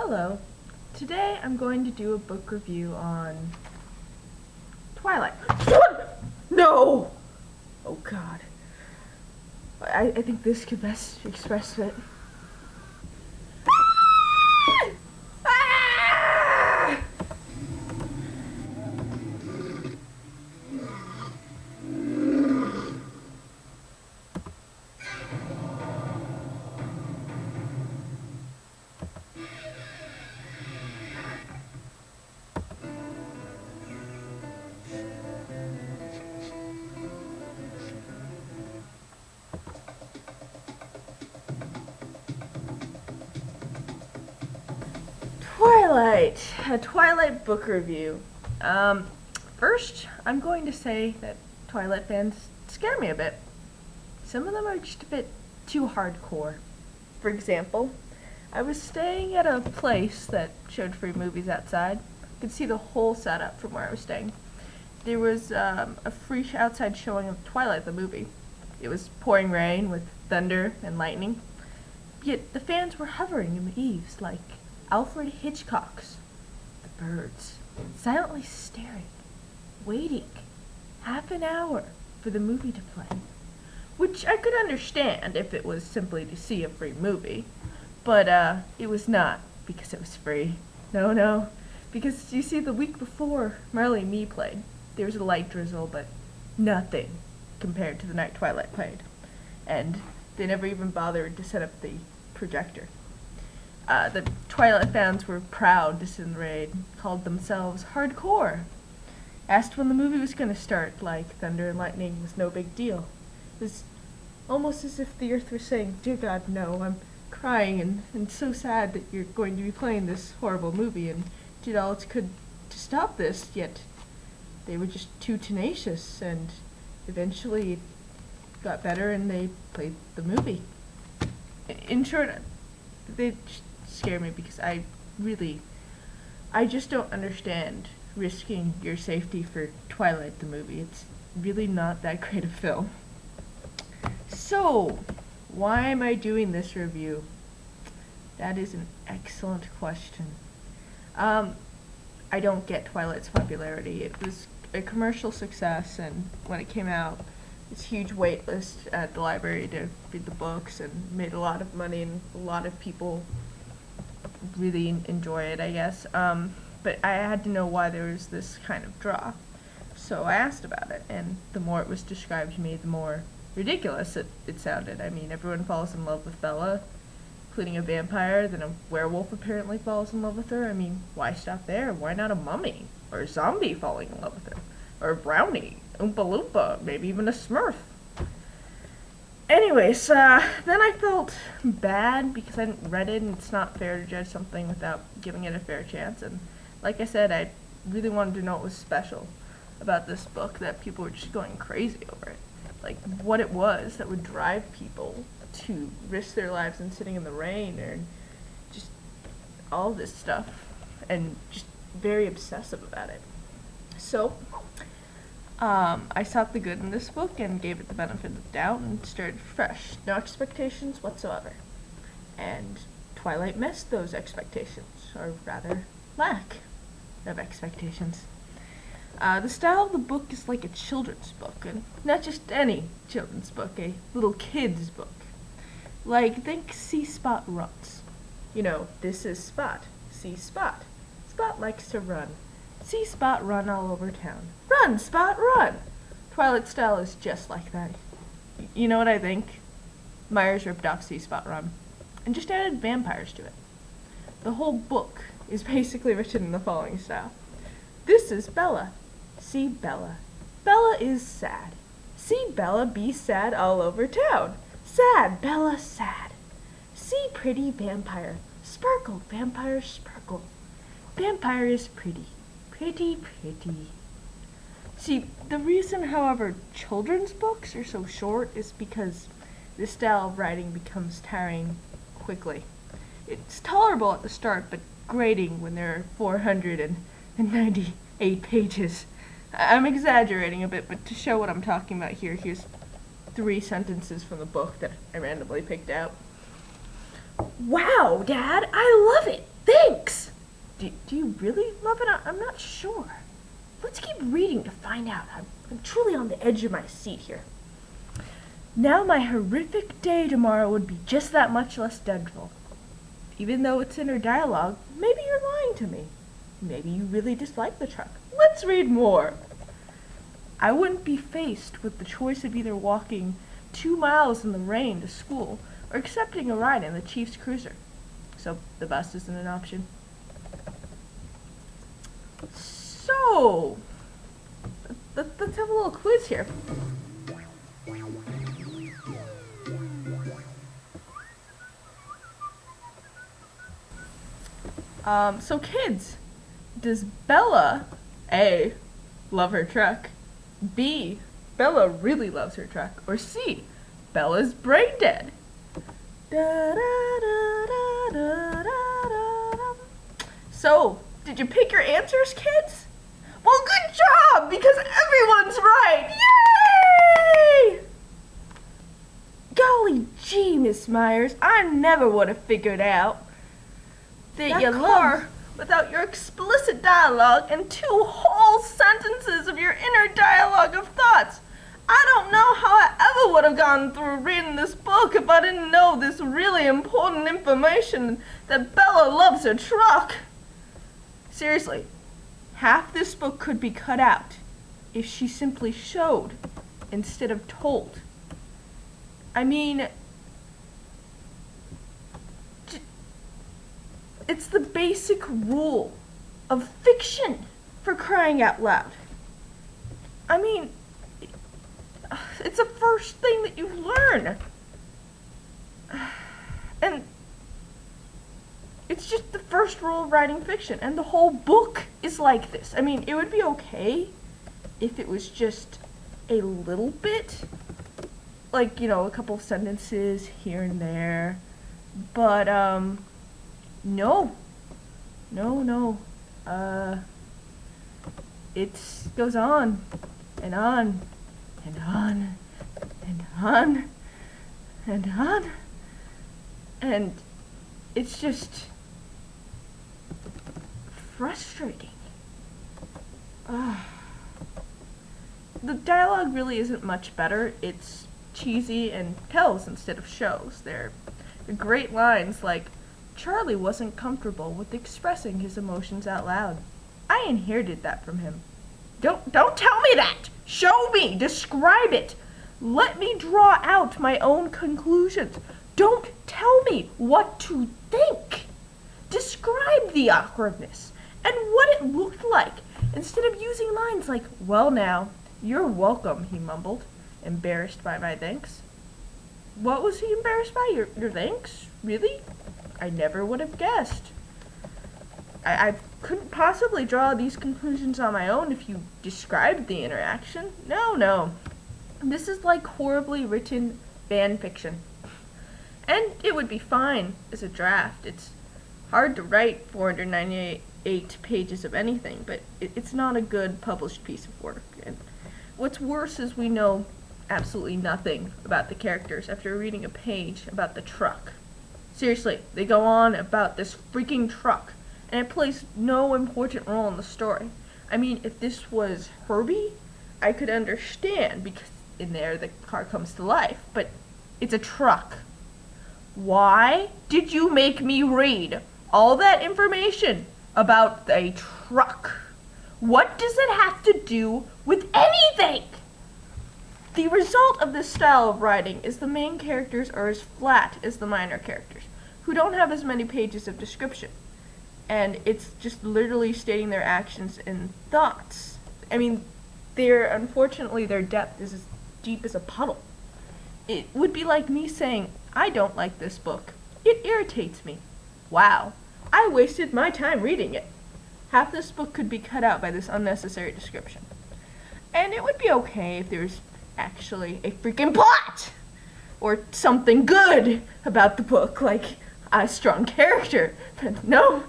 Hello. Today I'm going to do a book review on Twilight. No! Oh god. I think this could best express it. Twilight, a Twilight book review. First, I'm going to say that Twilight fans scare me a bit. Some of them are just a bit too hardcore. For example, I was staying at a place that showed free movies outside. I could see the whole setup from where I was staying. There was a free outside showing of Twilight the movie. It was pouring rain with thunder and lightning, yet the fans were hovering in the eaves like Alfred Hitchcock's The Birds, silently staring, waiting half an hour for the movie to play, which I could understand if it was simply to see a free movie, but it was not because it was free. No, because you see, the week before Marley and Me played, there was a light drizzle, but nothing compared to the night Twilight played, and they never even bothered to set up the projector. The Twilight fans were proud to sit in the rain, called themselves hardcore, asked when the movie was going to start, like thunder and lightning was no big deal. It was almost as if the earth was saying, "Dear God, no, I'm crying and so sad that you're going to be playing this horrible movie," and did all it could to stop this, yet they were just too tenacious, and eventually it got better and they played the movie. In short, they scare me because I just don't understand risking your safety for Twilight the movie. It's really not that great a film. So, why am I doing this review? That is an excellent question. I don't get Twilight's popularity. It was a commercial success, and when it came out, this huge wait list at the library to read the books, and made a lot of money, and a lot of people really enjoy it, I guess. But I had to know why there was this kind of draw. So I asked about it, and the more it was described to me, the more ridiculous it sounded. I mean, everyone falls in love with Bella, including a vampire, then a werewolf apparently falls in love with her. I mean, why stop there? Why not a mummy? Or a zombie falling in love with her? Or a brownie? Oompa Loompa? Maybe even a Smurf? Anyways, then I felt bad because I hadn't read it, and it's not fair to judge something without giving it a fair chance. And like I said, I really wanted to know what was special about this book, that people were just going crazy over it. Like, what it was that would drive people to risk their lives in sitting in the rain, or just all this stuff, and just very obsessive about it. So, I sought the good in this book and gave it the benefit of the doubt and started fresh, no expectations whatsoever. And Twilight missed those expectations, or rather, lack of expectations. The style of the book is like a children's book, and not just any children's book, a little kid's book. Like, think See Spot Runs. You know, this is Spot. See Spot. Spot likes to run. See Spot run all over town. Run, Spot, run! Twilight style is just like that. You know what I think? Myers ripped off See Spot Run, and just added vampires to it. The whole book is basically written in the following style. This is Bella. See Bella. Bella is sad. See Bella be sad all over town. Sad, Bella, sad. See pretty vampire. Sparkle, vampire, sparkle. Vampire is pretty. Pretty, pretty. See, the reason, however, children's books are so short is because this style of writing becomes tiring quickly. It's tolerable at the start, but grating when there are 498 pages. I'm exaggerating a bit, but to show what I'm talking about here, here's 3 sentences from the book that I randomly picked out. Wow, Dad, I love it! Thanks! Do you really love it? I'm not sure. Let's keep reading to find out. I'm truly on the edge of my seat here. Now my horrific day tomorrow would be just that much less dreadful. Even though it's inner dialogue, maybe you're lying to me. Maybe you really dislike the truck. Let's read more. I wouldn't be faced with the choice of either walking 2 miles in the rain to school or accepting a ride in the Chief's cruiser. So the bus isn't an option. So, let's have a little quiz here. So kids, does Bella, A, love her truck, B, Bella really loves her truck, or C, Bella's brain dead? So, did you pick your answers, kids? Well, good job, because everyone's right! Yay! Golly gee, Miss Myers, I never would have figured out that you love without your explicit dialogue and 2 whole sentences of your inner dialogue of thoughts. I don't know how I ever would have gone through reading this book if I didn't know this really important information that Bella loves her truck. Seriously, half this book could be cut out if she simply showed instead of told. I mean, it's the basic rule of fiction, for crying out loud. I mean, it's the first thing that you learn. And it's just the first rule of writing fiction, and the whole book is like this. I mean, it would be okay if it was just a little bit, like, you know, a couple of sentences here and there, but, no. It goes on, and on, and on, and on, and on, and it's just frustrating. The dialogue really isn't much better. It's cheesy and tells instead of shows. They're great lines like, Charlie wasn't comfortable with expressing his emotions out loud. I inherited that from him. Don't tell me that! Show me! Describe it! Let me draw out my own conclusions. Don't tell me what to think! Describe the awkwardness and what it looked like, instead of using lines like, well now, you're welcome, he mumbled, embarrassed by my thanks. What was he embarrassed by? Your thanks? Really? I never would have guessed. I couldn't possibly draw these conclusions on my own if you described the interaction. No. This is like horribly written fan fiction. And it would be fine as a draft. It's hard to write 498 pages of anything, but it's not a good published piece of work. And what's worse is we know absolutely nothing about the characters after reading a page about the truck. Seriously, they go on about this freaking truck, and it plays no important role in the story. I mean, if this was Herbie, I could understand, because in there the car comes to life, but it's a truck. Why did you make me read all that information about a truck? What does it have to do with anything? The result of this style of writing is the main characters are as flat as the minor characters, who don't have as many pages of description. And it's just literally stating their actions and thoughts. I mean, unfortunately, their depth is as deep as a puddle. It would be like me saying, I don't like this book. It irritates me. Wow, I wasted my time reading it. Half this book could be cut out by this unnecessary description. And it would be okay if there was actually a freaking plot! Or something good about the book, like a strong character. But no,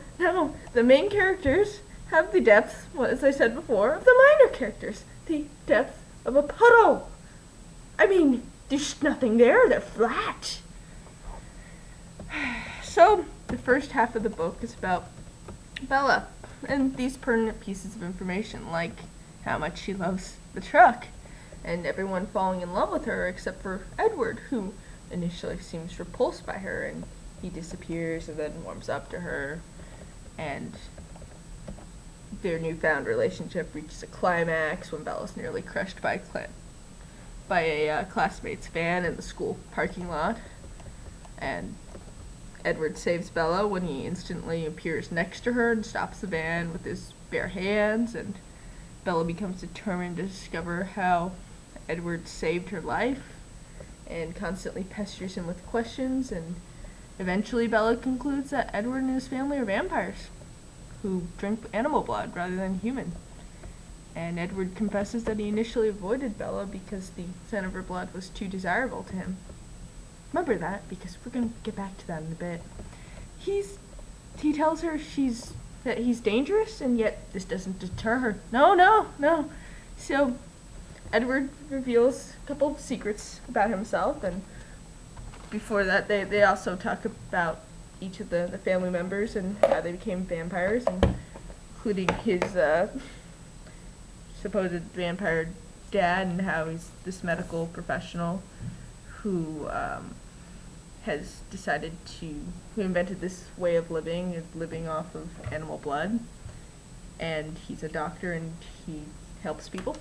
the main characters have the depth, as I said before, of the minor characters. The depth of a puddle. I mean, there's nothing there, they're flat. So, The first half of the book is about Bella and these pertinent pieces of information, like how much she loves the truck, and everyone falling in love with her except for Edward, who initially seems repulsed by her, and he disappears and then warms up to her, and their newfound relationship reaches a climax when Bella's nearly crushed by a classmate's van in the school parking lot, and Edward saves Bella when he instantly appears next to her and stops the van with his bare hands, and Bella becomes determined to discover how Edward saved her life and constantly pesters him with questions, and eventually Bella concludes that Edward and his family are vampires who drink animal blood rather than human. And Edward confesses that he initially avoided Bella because the scent of her blood was too desirable to him. Remember that, because we're going to get back to that in a bit. He tells her that he's dangerous, and yet this doesn't deter her. No. So Edward reveals a couple of secrets about himself, and before that they also talk about each of the family members and how they became vampires, including his supposed vampire dad, and how he's this medical professional who who invented this way of living off of animal blood, and he's a doctor and he helps people.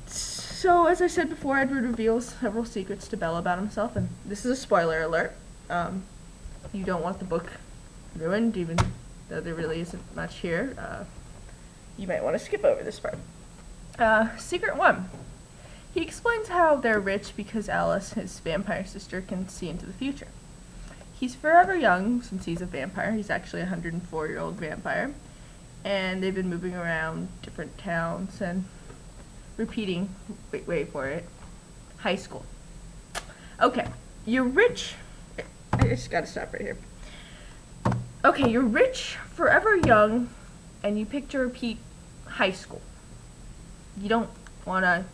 So as I said before, Edward reveals several secrets to Bella about himself, and this is a spoiler alert. You don't want the book ruined, even though there really isn't much here. You might want to skip over this part. Secret 1. He explains how they're rich because Alice, his vampire sister, can see into the future. He's forever young since he's a vampire. He's actually a 104-year-old vampire. And they've been moving around different towns and repeating, wait for it, high school. Okay, you're rich. I just gotta stop right here. Okay, you're rich, forever young, and you pick to repeat high school. You don't want to,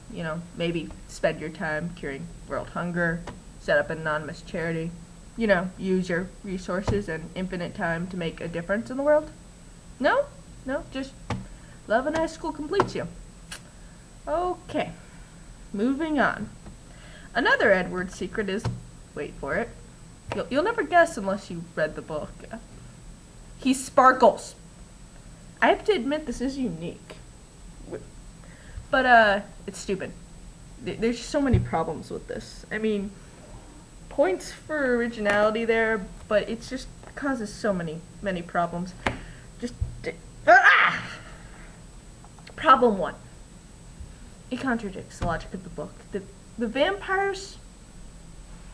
maybe spend your time curing world hunger, set up an anonymous charity, use your resources and infinite time to make a difference in the world? No, just love in high school completes you. Okay, moving on. Another Edward secret is, wait for it, you'll never guess unless you read the book. He sparkles. I have to admit this is unique. But, it's stupid. There's so many problems with this. I mean, points for originality there, but it just causes so many problems. Problem 1. It contradicts the logic of the book. The vampires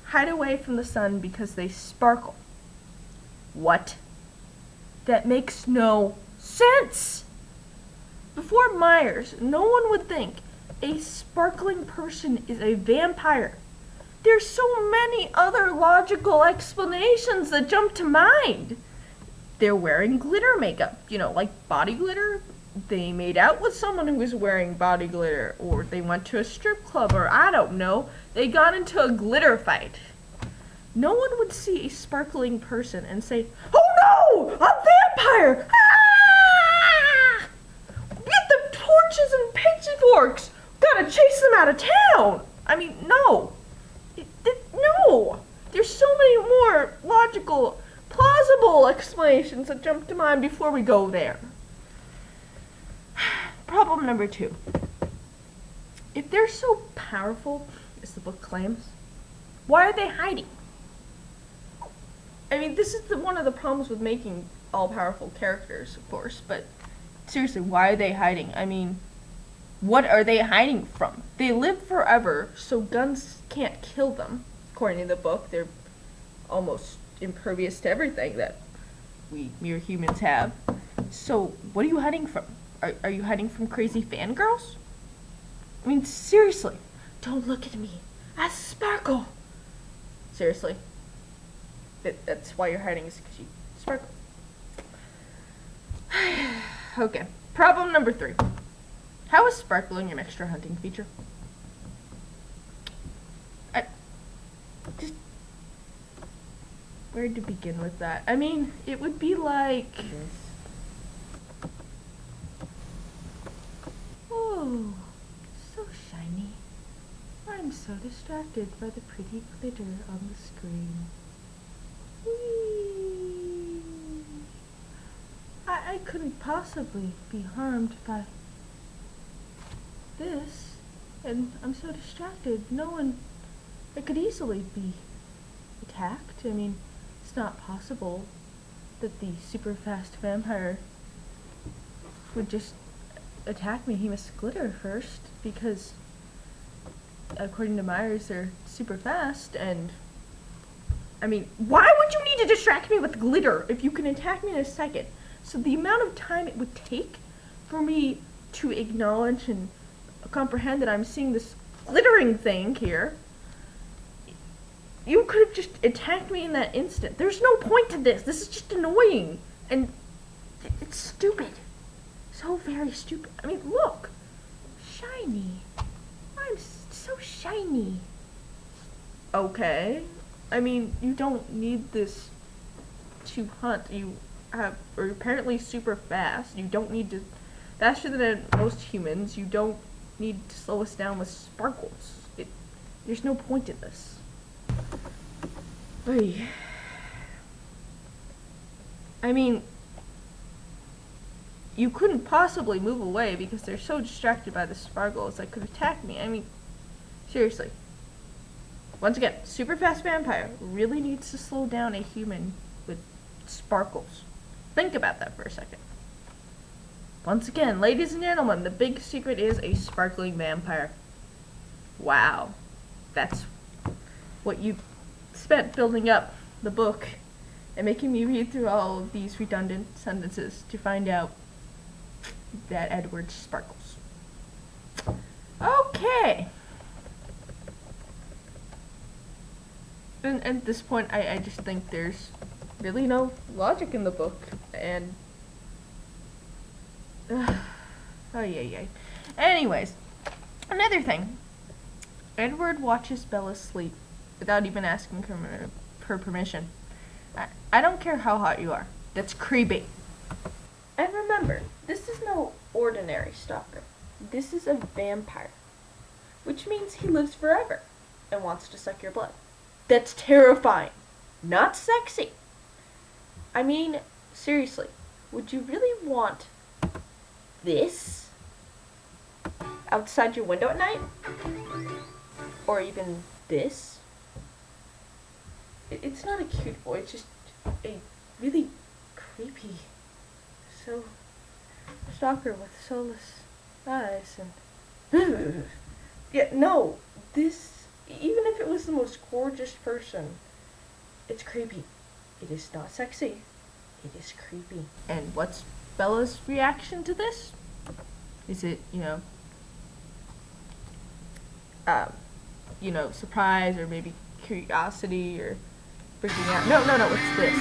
hide away from the sun because they sparkle. What? That makes no sense! Before Myers, no one would think a sparkling person is a vampire. There's so many other logical explanations that jump to mind. They're wearing glitter makeup, like body glitter. They made out with someone who was wearing body glitter, or they went to a strip club, or I don't know, they got into a glitter fight. No one would see a sparkling person and say, "Oh no, a vampire! Ah! Get the torches and pitchforks! Gotta chase them out of town!" I mean, no. No! There's so many more logical, plausible explanations that jump to mind before we go there. Problem number 2. If they're so powerful, as the book claims, why are they hiding? I mean, this is one of the problems with making all-powerful characters, of course, but seriously, why are they hiding? I mean, what are they hiding from? They live forever, so guns can't kill them. According to the book, they're almost impervious to everything that we mere humans have. So, what are you hiding from? Are you hiding from crazy fangirls? I mean, seriously, don't look at me. I sparkle. Seriously. That's why you're hiding, is because you sparkle. Okay. Problem number 3. How is sparkling an extra hunting feature? where to begin with that? I mean, it would be like this. Oh, so shiny. I'm so distracted by the pretty glitter on the screen. Whee! I couldn't possibly be harmed by this, and I'm so distracted. I could easily be attacked. I mean, it's not possible that the super fast vampire would just attack me. He must glitter first, because according to Myers, they're super fast, and I mean, why would you need to distract me with glitter if you can attack me in a second? So the amount of time it would take for me to acknowledge and comprehend that I'm seeing this glittering thing here, you could have just attacked me in that instant. There's no point to this. This is just annoying. And it's stupid. So very stupid. I mean, look. Shiny. I'm so shiny. Okay. I mean, you don't need this to hunt. Are apparently super fast. You don't need to... Faster than most humans. You don't need to slow us down with sparkles. There's no point in this. Oy. I mean, you couldn't possibly move away because they're so distracted by the sparkles that could attack me. I mean, seriously. Once again, super fast vampire really needs to slow down a human with sparkles. Think about that for a second. Once again, ladies and gentlemen, the big secret is a sparkling vampire. Wow. That's what you spent building up the book and making me read through all of these redundant sentences to find out that Edward sparkles. Okay. And at this point, I just think there's really no logic in the book, and oh yeah. Anyways, another thing. Edward watches Bella sleep without even asking her permission. I don't care how hot you are. That's creepy. And remember, this is no ordinary stalker. This is a vampire, which means he lives forever and wants to suck your blood. That's terrifying, not sexy. I mean, seriously, would you really want this outside your window at night? Or even this? It's not a cute boy, it's just a really creepy, stalker with soulless eyes and... Yeah, no, this, even if it was the most gorgeous person, it's creepy. It is not sexy. It is creepy. And what's Bella's reaction to this? Is it, surprise or maybe curiosity or freaking out? No, what's this?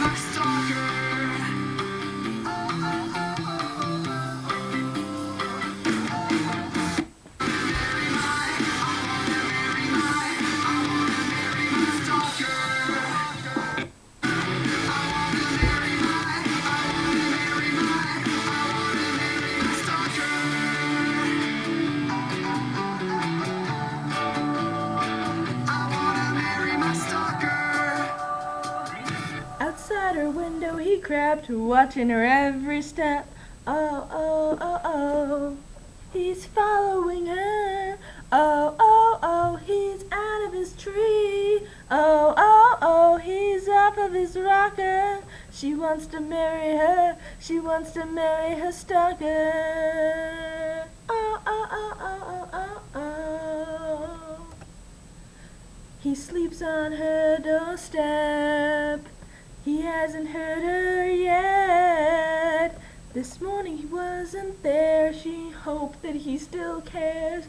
Outside her window he crept, watching her every step. Oh, he's following her. Oh, he's out of his tree. Oh, he's off of his rocker. She wants to marry her. She wants to marry her stalker. Oh. He sleeps on her doorstep. He hasn't heard her yet. This morning he wasn't there. She hoped that he still cares.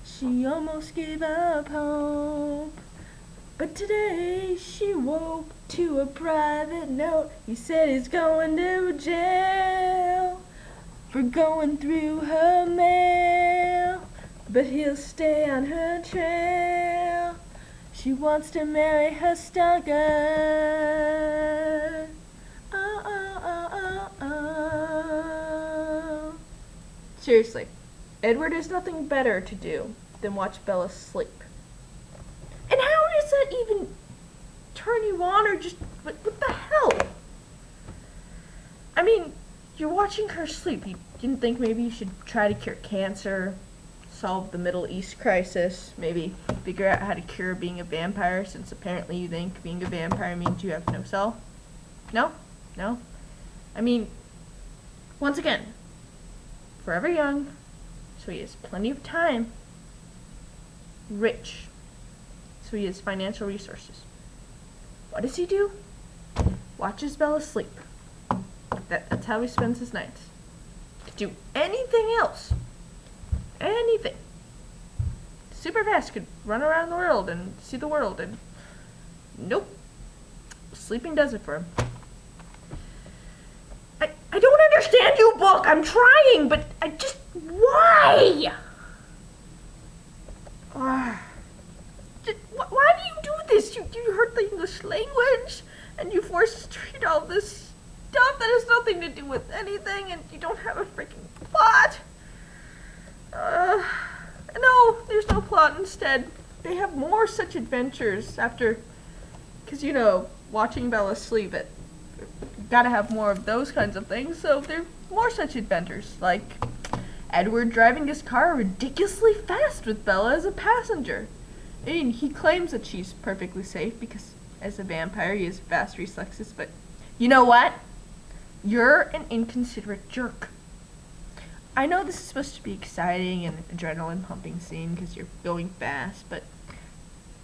She almost gave up hope. But today she woke to a private note. He said he's going to jail for going through her mail. But he'll stay on her trail. She wants to marry her stalker. Seriously, Edward has nothing better to do than watch Bella sleep. And how does that even turn you on, or just, what the hell? I mean, you're watching her sleep. You didn't think maybe you should try to cure cancer, solve the Middle East crisis, maybe figure out how to cure being a vampire, since apparently you think being a vampire means you have no soul? No? No? I mean, once again, forever young, so he has plenty of time, rich, so he has financial resources. What does he do? Watches Bella sleep. That's how he spends his nights. Could do anything else. Anything. Super fast, could run around the world and see the world, and nope. Sleeping does it for him. I don't understand you, book. I'm trying, but I just, why? Why do you do this? You hurt the English language, and you force us to read all this stuff that has nothing to do with anything, and you don't have a freaking plot. No, there's no plot. Instead, they have more such adventures after, because, you know, watching Bella sleep, it gotta have more of those kinds of things, so there are more such adventures, like Edward driving his car ridiculously fast with Bella as a passenger. I mean, he claims that she's perfectly safe because as a vampire he has fast reflexes, but you know what? You're an inconsiderate jerk. I know this is supposed to be exciting and adrenaline pumping scene because you're going fast, but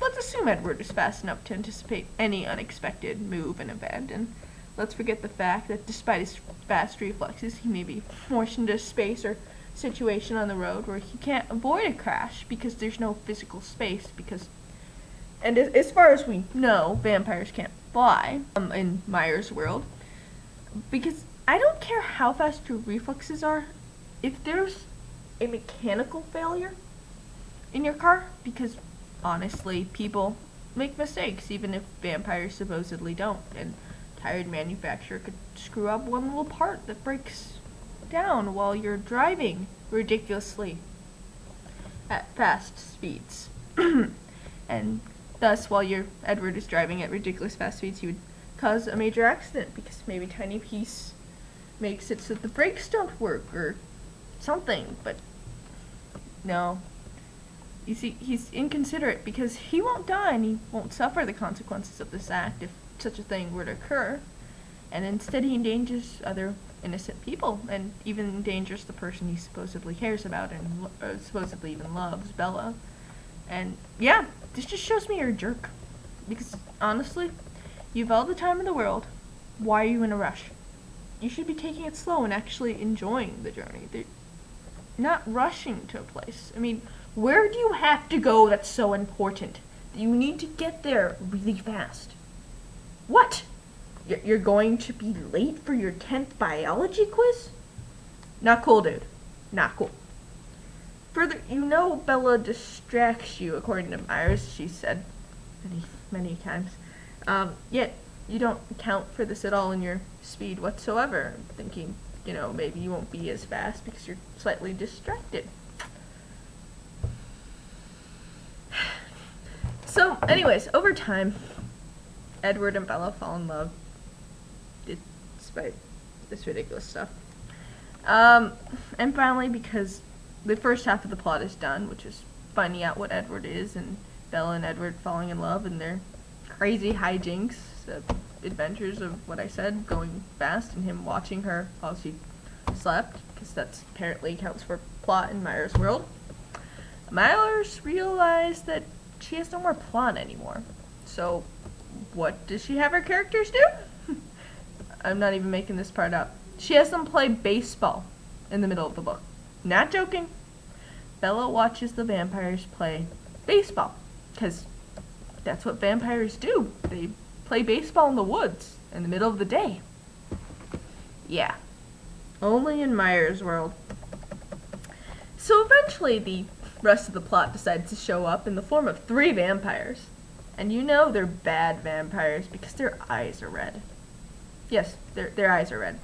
let's assume Edward is fast enough to anticipate any unexpected move and event, and let's forget the fact that despite his fast reflexes, he may be forced into space or situation on the road where he can't avoid a crash because there's no physical space, and as far as we know, vampires can't fly in Myers' world, because I don't care how fast your reflexes are, if there's a mechanical failure in your car, because honestly, people make mistakes, even if vampires supposedly don't, and tired manufacturer could screw up one little part that breaks down while you're driving ridiculously at fast speeds. And thus, while Edward is driving at ridiculous fast speeds, he would cause a major accident because maybe a tiny piece makes it so that the brakes don't work or something, but no. You see, he's inconsiderate because he won't die and he won't suffer the consequences of this act if such a thing were to occur, and instead he endangers other innocent people and even endangers the person he supposedly cares about and supposedly even loves, Bella. And yeah, this just shows me you're a jerk, because honestly, you have all the time in the world. Why are you in a rush? You should be taking it slow and actually enjoying the journey. They're not rushing to a place. I mean, where do you have to go that's so important that you need to get there really fast? What? You're going to be late for your 10th biology quiz? Not cool, dude. Not cool. Further, you know Bella distracts you, according to Myers, she said many times. Yet, you don't account for this at all in your speed whatsoever. I'm thinking, you know, maybe you won't be as fast because you're slightly distracted. So, anyways, over time, Edward and Bella fall in love, despite this ridiculous stuff. And finally, because the first half of the plot is done, which is finding out what Edward is, and Bella and Edward falling in love, and their crazy hijinks, the adventures of what I said, going fast, and him watching her while she slept, because that's apparently counts for plot in Myers' world. Myers realized that she has no more plot anymore. So, what does she have her characters do? I'm not even making this part up. She has them play baseball in the middle of the book. Not joking. Bella watches the vampires play baseball, because that's what vampires do. They play baseball in the woods in the middle of the day. Yeah. Only in Myers' world. So eventually the rest of the plot decides to show up in the form of 3 vampires. And you know they're bad vampires because their eyes are red. Yes, their eyes are red.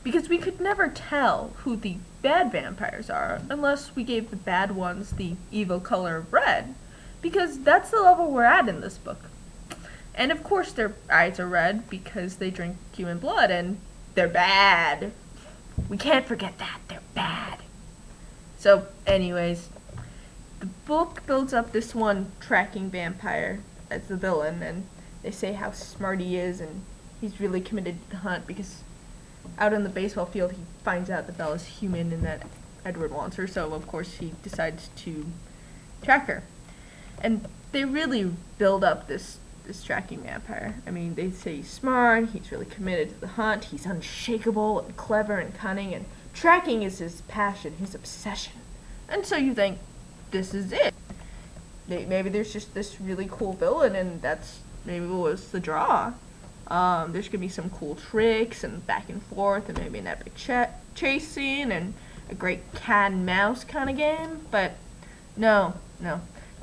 because we could never tell who the bad vampires are unless we gave the bad ones the evil color of red, because that's the level we're at in this book. And of course their eyes are red because they drink human blood, and they're bad. We can't forget that, they're bad. So anyways, the book builds up this one tracking vampire as the villain, and they say how smart he is, and he's really committed to the hunt because out on the baseball field he finds out that Bella's human and that Edward wants her, so of course he decides to track her. And they really build up this tracking vampire. I mean, they say he's smart, he's really committed to the hunt, he's unshakable and clever and cunning, and tracking is his passion, his obsession. And so you think, this is it. Maybe there's just this really cool villain, and that's maybe what was the draw. There's gonna be some cool tricks and back and forth, and maybe an epic chase scene and a great cat and mouse kind of game. But no.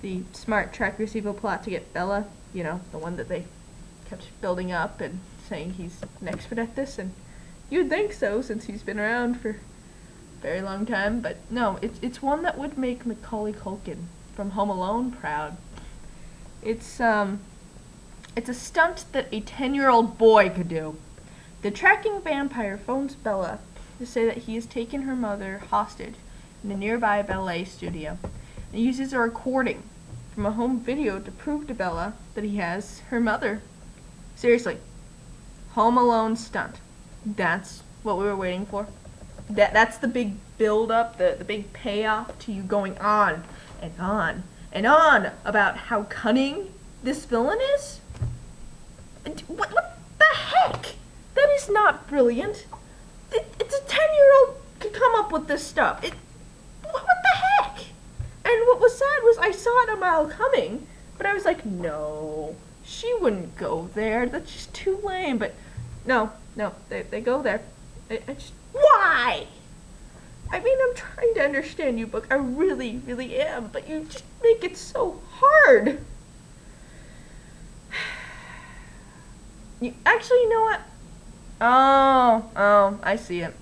The smart tracker's evil plot to get Bella, you know, the one that they kept building up and saying he's an expert at this, and you'd think so since he's been around for a very long time, but no, it's one that would make Macaulay Culkin from Home Alone proud. It's a stunt that a 10-year-old boy could do. The tracking vampire phones Bella to say that he has taken her mother hostage in a nearby ballet studio, and uses a recording from a home video to prove to Bella that he has her mother. Seriously, Home Alone stunt. That's what we were waiting for. That's the big build-up, the big payoff to you going on and on and on about how cunning this villain is. And what the heck? That is not brilliant. It's a 10-year-old could come up with this stuff. What the heck? And what was sad was I saw it a mile coming, but I was like, no, she wouldn't go there. That's just too lame. But no, they go there. Why? I mean, I'm trying to understand you, book. I really, really am. But you just make it so hard. Actually, you know what? Oh, I see it.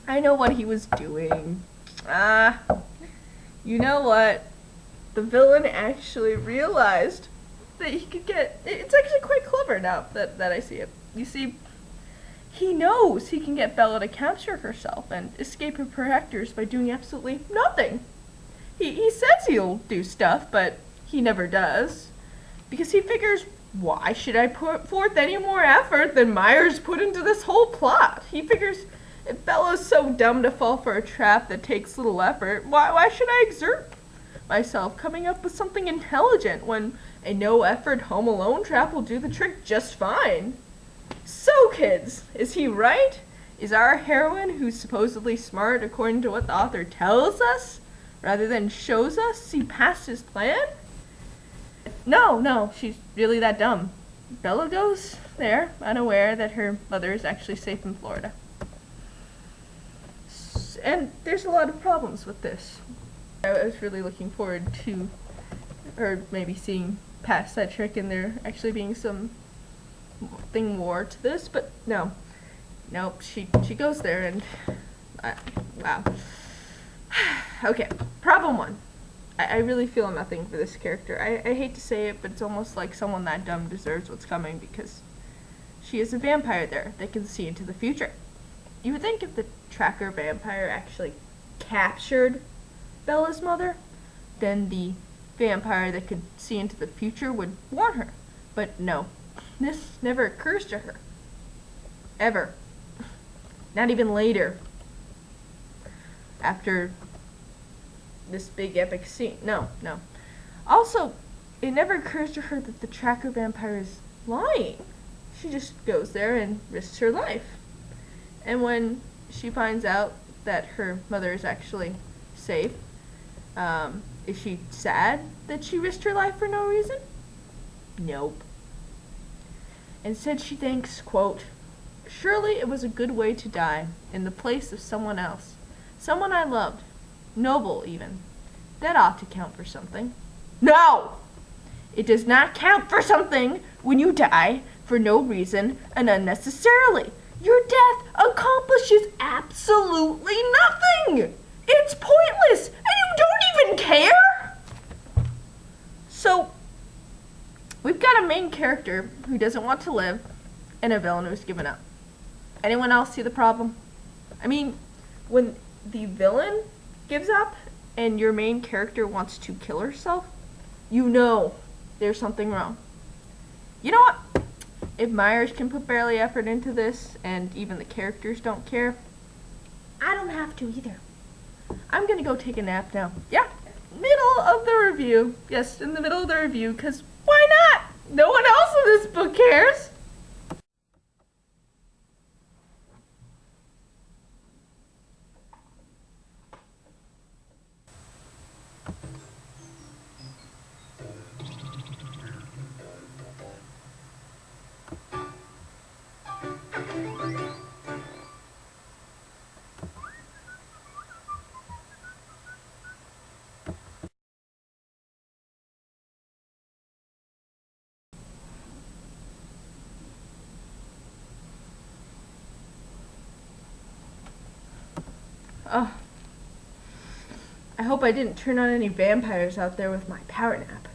I know what he was doing. You know what? The villain actually realized that he could get... It's actually quite clever now that I see it. You see, he knows he can get Bella to capture herself and escape her protectors by doing absolutely nothing. He says he'll do stuff, but he never does. Because he figures, why should I put forth any more effort than Myers put into this whole plot? He figures, if Bella's so dumb to fall for a trap that takes little effort, why should I exert myself coming up with something intelligent when a no-effort Home Alone trap will do the trick just fine? So, kids, is he right? Is our heroine, who's supposedly smart according to what the author tells us, rather than shows us, see past his plan? No, she's really that dumb. Bella goes there, unaware that her mother is actually safe in Florida. And there's a lot of problems with this. I was really looking forward to her maybe seeing past that trick and there actually being something more to this, but no. Nope, she goes there and... wow. Okay, problem one. I really feel nothing for this character. I hate to say it, but it's almost like someone that dumb deserves what's coming because she is a vampire there that can see into the future. You would think if the tracker vampire actually captured Bella's mother, then the vampire that could see into the future would warn her. But no, this never occurs to her. Ever. Not even later. After this big epic scene. No. Also, it never occurs to her that the tracker vampire is lying. She just goes there and risks her life. And when she finds out that her mother is actually safe, is she sad that she risked her life for no reason? Nope. Instead she thinks, quote, "Surely it was a good way to die, in the place of someone else. Someone I loved. Noble, even. That ought to count for something." No! It does not count for something when you die for no reason and unnecessarily. Your death accomplishes absolutely nothing! It's pointless, and you don't even care! So, we've got a main character who doesn't want to live, and a villain who's given up. Anyone else see the problem? I mean, when the villain gives up, and your main character wants to kill herself, you know there's something wrong. You know what? If Myers can put barely effort into this, and even the characters don't care, I don't have to either. I'm gonna go take a nap now. Yeah, middle of the review. Yes, in the middle of the review, because why not? No one else in this book cares. Oh, I hope I didn't turn on any vampires out there with my power nap.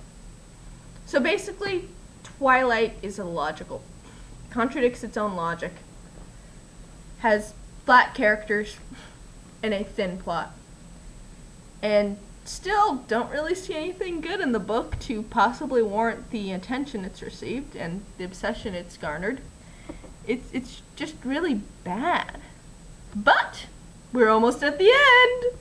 So basically, Twilight is illogical. Contradicts its own logic. Has flat characters and a thin plot. And still don't really see anything good in the book to possibly warrant the attention it's received and the obsession it's garnered. It's just really bad. But we're almost at the end!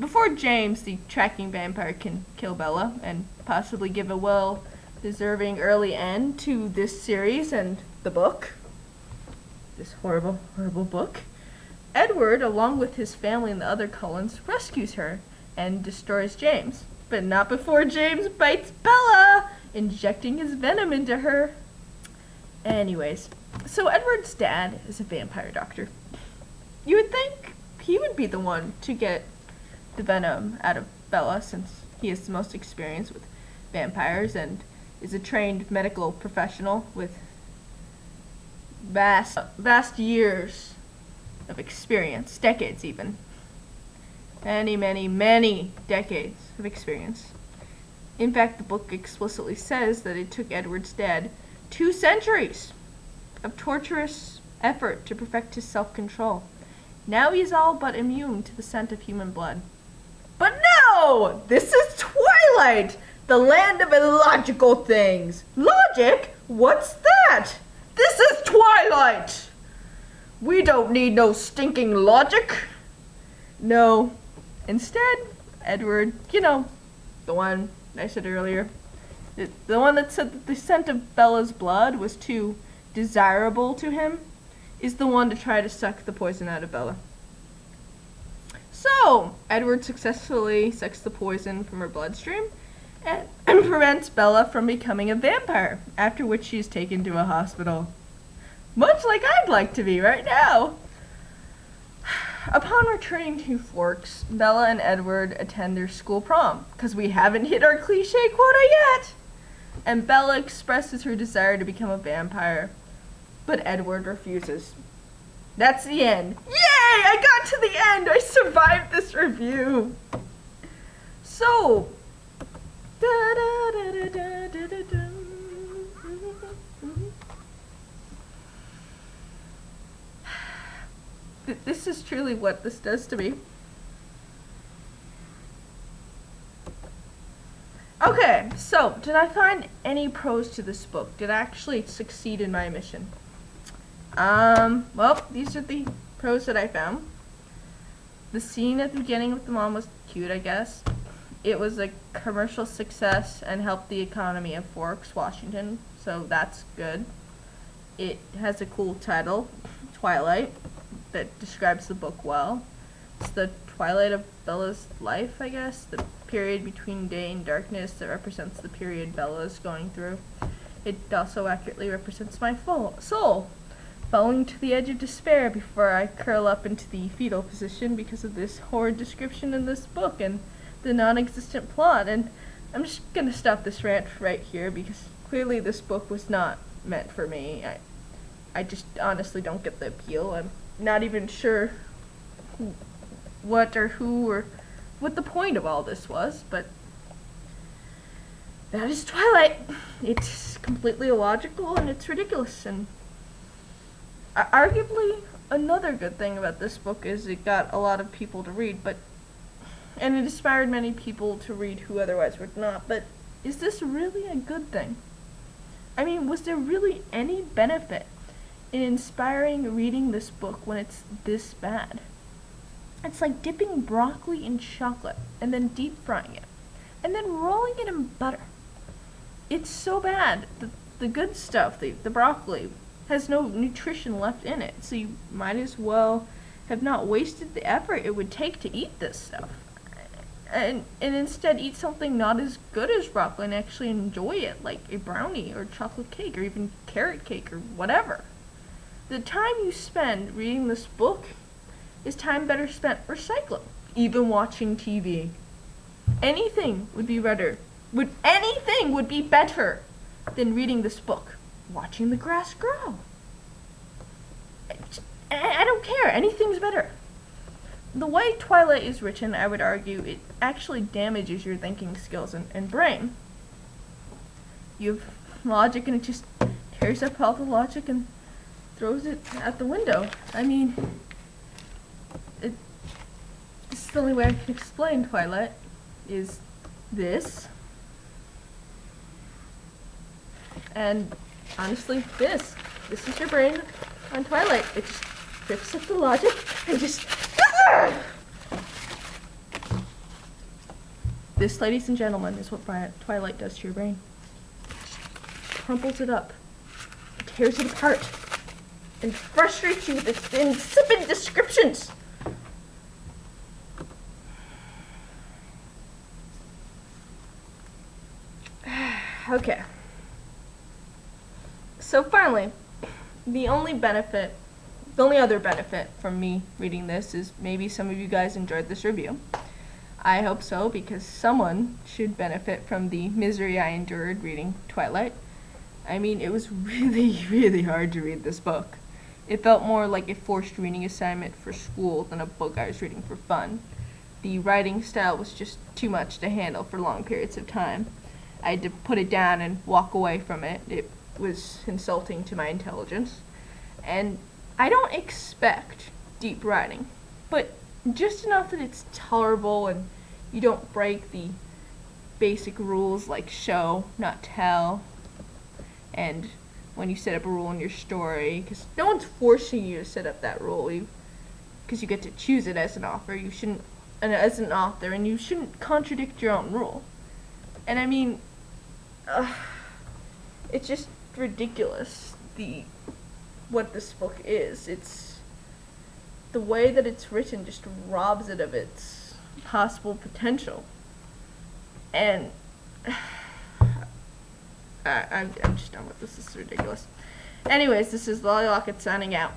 Before James, the tracking vampire, can kill Bella and possibly give a well-deserving early end to this series and the book, this horrible, horrible book, Edward, along with his family and the other Cullens, rescues her and destroys James. But not before James bites Bella, injecting his venom into her. Anyways, so Edward's dad is a vampire doctor. You would think he would be the one to get the venom out of Bella, since he has the most experience with vampires and is a trained medical professional with vast years of experience, decades even. Many, many, many decades of experience. In fact, the book explicitly says that it took Edward's dad 2 centuries of torturous effort to perfect his self-control. Now he's all but immune to the scent of human blood. But no! This is Twilight! The land of illogical things! Logic? What's that? This is Twilight! We don't need no stinking logic! No. Instead, Edward, you know, the one I said earlier, the one that said that the scent of Bella's blood was too desirable to him, is the one to try to suck the poison out of Bella. So, Edward successfully sucks the poison from her bloodstream and prevents Bella from becoming a vampire, after which she is taken to a hospital. Much like I'd like to be right now. Upon returning to Forks, Bella and Edward attend their school prom, because we haven't hit our cliche quota yet. And Bella expresses her desire to become a vampire, but Edward refuses. That's the end. Yay! I got to the end! I survived this review! So, this is truly what this does to me. Okay, so, did I find any pros to this book? Did I actually succeed in my mission? Well, these are the pros that I found. The scene at the beginning with the mom was cute, I guess. It was a commercial success and helped the economy of Forks, Washington, so that's good. It has a cool title, Twilight, that describes the book well. It's the twilight of Bella's life, I guess, the period between day and darkness that represents the period Bella's going through. It also accurately represents my soul, falling to the edge of despair before I curl up into the fetal position because of this horrid description in this book and the non-existent plot. And I'm just gonna stop this rant right here because clearly this book was not meant for me. I just honestly don't get the appeal. I'm not even sure what or who or what the point of all this was, but that is Twilight. It's completely illogical and it's ridiculous. And arguably, another good thing about this book is it got a lot of people to read, and it inspired many people to read who otherwise would not. But is this really a good thing? I mean, was there really any benefit in inspiring reading this book when it's this bad? It's like dipping broccoli in chocolate and then deep frying it and then rolling it in butter. It's so bad. The good stuff, the broccoli, has no nutrition left in it, so you might as well have not wasted the effort it would take to eat this stuff. And instead eat something not as good as broccoli and actually enjoy it, like a brownie or chocolate cake or even carrot cake or whatever. The time you spend reading this book is time better spent recycling, even watching TV. Anything would be better than reading this book. Watching the grass grow. I don't care. Anything's better. The way Twilight is written, I would argue, it actually damages your thinking skills and brain. You have logic and it just tears up all the logic and throws it out the window. I mean, this is the only way I can explain Twilight, is this. And honestly, this is your brain on Twilight. It just rips up the logic and just... This, ladies and gentlemen, is what Twilight does to your brain. It just crumples it up, tears it apart, and frustrates you with its insipid descriptions. Okay. So finally, the only other benefit from me reading this is maybe some of you guys enjoyed this review. I hope so, because someone should benefit from the misery I endured reading Twilight. I mean, it was really, really hard to read this book. It felt more like a forced reading assignment for school than a book I was reading for fun. The writing style was just too much to handle for long periods of time. I had to put it down and walk away from it. It was insulting to my intelligence. And I don't expect deep writing, but just enough that it's tolerable and you don't break the basic rules like show, not tell, and when you set up a rule in your story, because no one's forcing you to set up that rule, because you get to choose it as an author. You shouldn't, as an author, and you shouldn't contradict your own rule. And I mean, it's just ridiculous, what this book is. It's the way that it's written just robs it of its possible potential. And I'm just done with this. This is ridiculous. Anyways, this is Lollylocket signing out.